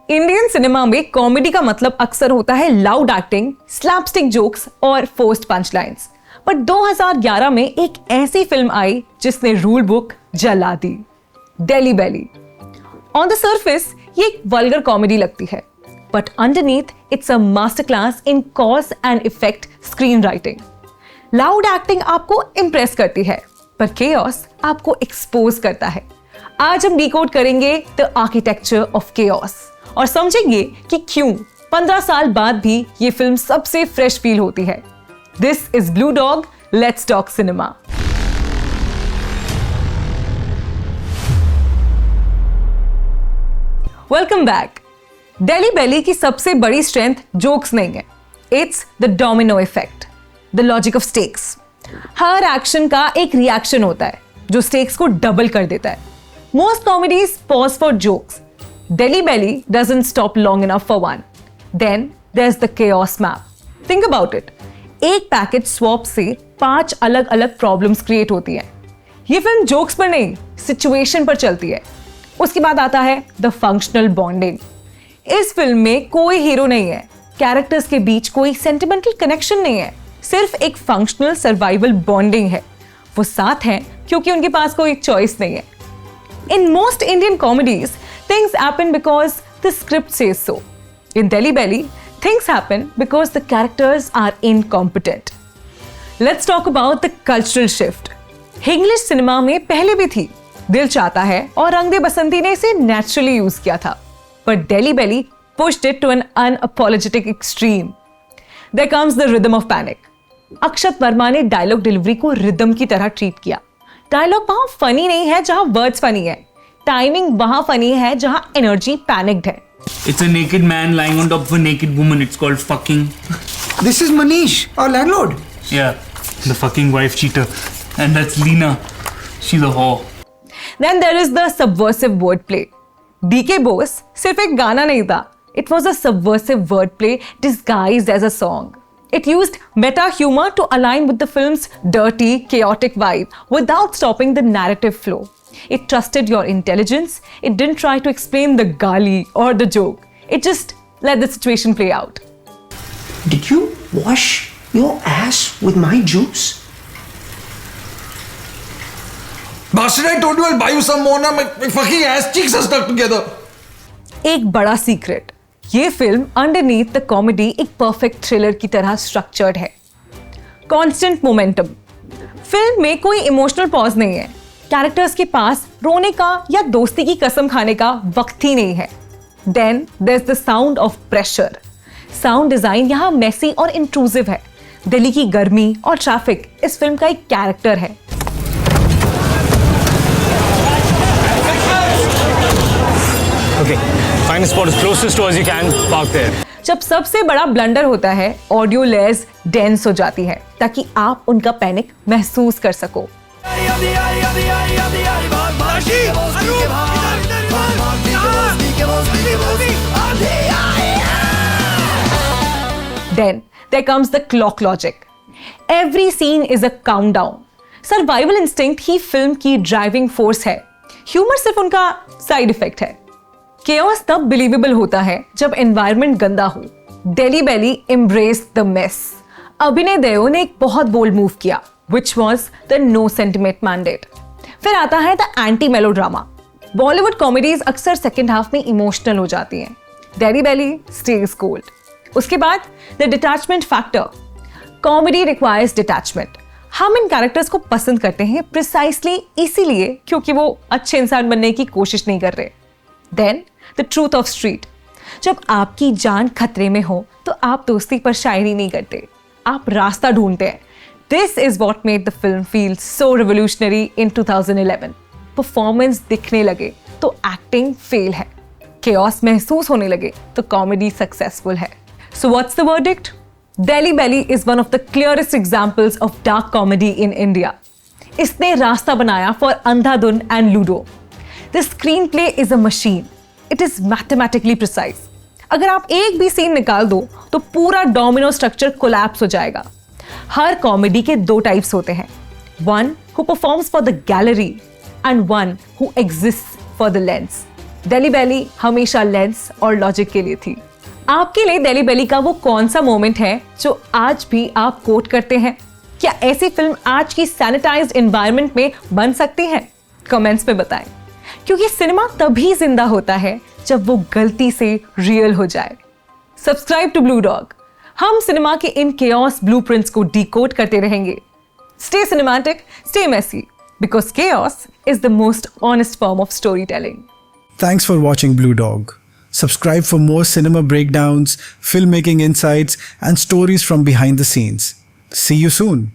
Indian cinema में comedy का मतलब अक्सर होता है लाउड एक्टिंग, स्लैपस्टिक जोक्स और फोर्स्ड पंच लाइन्स। पर 2011 में एक ऐसी फिल्म आई जिसने रूल बुक जला दी, दिल्ली बैली। ऑन द सरफेस ये एक वल्गर कॉमेडी लगती है, but underneath it's a master class in cause and effect screen writing. Loud acting आपको इंप्रेस करती है, पर केओस आपको एक्सपोज करता है। आज हम डिकोड करेंगे द आर्किटेक्चर ऑफ केओस और समझेंगे कि क्यों 15 साल बाद भी ये फिल्म सबसे फ्रेश फील होती है। This is Blue Dog, let's talk cinema. Welcome back. Delhi Belly की सबसे बड़ी स्ट्रेंथ जोक्स नहीं है, it's the domino effect, the logic of stakes. हर एक्शन का एक रिएक्शन होता है जो स्टेक्स को डबल कर देता है। Most comedies pause for jokes, Delhi Belly doesn't stop long enough for one. Then there is the chaos map. Think about it, एक पैकेज स्वैप से 5 अलग अलग प्रॉब्लम्स क्रिएट होती है। ये फिल्म जोक्स पर नहीं, सिचुएशन पर चलती है। उसके बाद आता है द फंक्शनल बॉन्डिंग। इस फिल्म में कोई हीरो नहीं है, कैरेक्टर्स के बीच कोई सेंटिमेंटल कनेक्शन नहीं है, सिर्फ एक फंक्शनल सर्वाइवल बॉन्डिंग है। वो साथ हैं क्योंकि उनके पास कोई चॉइस नहीं है। In most Indian comedies things happen because the script says so. In Delhi Belly things happen because the characters are incompetent. Let's talk about the cultural shift. English cinema में पहले भी थी, दिल चाहता है और रंग दे बसंती ने इसे naturally यूज किया था, but Delhi Belly pushed it to an unapologetic extreme. There comes the rhythm of panic. अक्षत वर्मा ने डायलॉग डिलीवरी को रिदम की तरह ट्रीट किया। डायलॉग वहां फनी नहीं है जहां वर्ड्स फनी है, टाइमिंग वहां फनी है जहां एनर्जी पैनिक्ड है। It's a naked man lying on top of a naked woman. It's called fucking. This is Manish, our landlord. Yeah, the fucking wife cheater. And that's Lena. She's a whore. Then there is the subversive wordplay. DK Bose सिर्फ एक गाना नहीं था. It was a subversive wordplay disguised as a song. It used meta humor to align with the film's dirty, chaotic vibe without stopping the narrative flow. It trusted your intelligence. It didn't try to explain the gali or the joke. It just let the situation play out. Did you wash your ass with my juice? Bastard, I told you I'll buy you some more. Now my fucking ass cheeks are stuck together. एक बड़ा secret, ये film underneath the comedy एक perfect thriller की तरह structured है। Constant momentum. Film में कोई emotional pause नहीं है, कैरेक्टर्स के पास रोने का या दोस्ती की कसम खाने का वक्त ही नहीं है। Then there is the sound of pressure. Sound design यहाँ मेसी और इंट्रूसिव है। दिल्ली की गर्मी और ट्रैफिक इस फिल्म का एक कैरेक्टर है। Okay, find a spot as closest to as you can, park there. जब सबसे बड़ा ब्लंडर होता है, ऑडियो लेयर्स डेंस हो जाती है ताकि आप उनका पैनिक महसूस कर सको। Then there comes the clock logic. Every scene is a countdown. Survival instinct he film की ड्राइविंग फोर्स है, ह्यूमर सिर्फ उनका साइड इफेक्ट है। केओस तब बिलीवेबल होता है जब एनवायरनमेंट गंदा हो। दिल्ली बैली एम्ब्रेस्ड द मेस। अभिनय देओ ने एक बहुत बोल्ड मूव किया, which was the no sentiment mandate. फिर आता है the anti melodrama. Bollywood comedies अक्सर सेकेंड हाफ में इमोशनल हो जाती हैं, दिल्ली बैली स्टेज कोल्ड। उसके बाद the detachment factor. Comedy requires detachment. हम इन कैरेक्टर्स को पसंद करते हैं प्रिसाइसली इसीलिए क्योंकि वो अच्छे इंसान बनने की कोशिश नहीं कर रहे। Then the truth of street. जब आपकी जान खतरे में हो तो आप दोस्ती पर शायरी नहीं करते, आप रास्ता ढूंढते हैं। This is what made the film feel so revolutionary in 2011. Performance दिखने लगे तो एक्टिंग फेल है, केओस महसूस होने लगे तो कॉमेडी सक्सेसफुल है। So what's the verdict? Delhi Belly is one of the clearest examples of dark comedy in India. इसने रास्ता बनाया for Andhadhun and ludo. The screenplay is a machine. It is mathematically precise. अगर आप एक भी scene निकाल दो तो पूरा डोमिनो स्ट्रक्चर कोलैप्स हो जाएगा। हर कॉमेडी के 2 टाइप्स होते हैं, one who performs for the gallery and one who exist for the lens. Delhi Belly हमेशा लेंस और लॉजिक के लिए थी। आपके लिए दिल्ली बैली का वो कौन सा मोमेंट है जो आज भी आप कोट करते हैं? क्या ऐसी फिल्म आज की सैनिटाइज्ड एनवायरनमेंट में बन सकती है? कमेंट्स में बताएं, क्योंकि सिनेमा तभी जिंदा होता है जब वो गलती से रियल हो जाए। Subscribe to Blue Dog. हम सिनेमा के इन केओस ब्लूप्रिंट्स को डिकोड करते रहेंगे। Stay cinematic, stay messy, because chaos is the most honest form of story telling. Thanks for watching Blue Dog. Subscribe for more cinema breakdowns, filmmaking insights, and stories from behind the scenes. See you soon.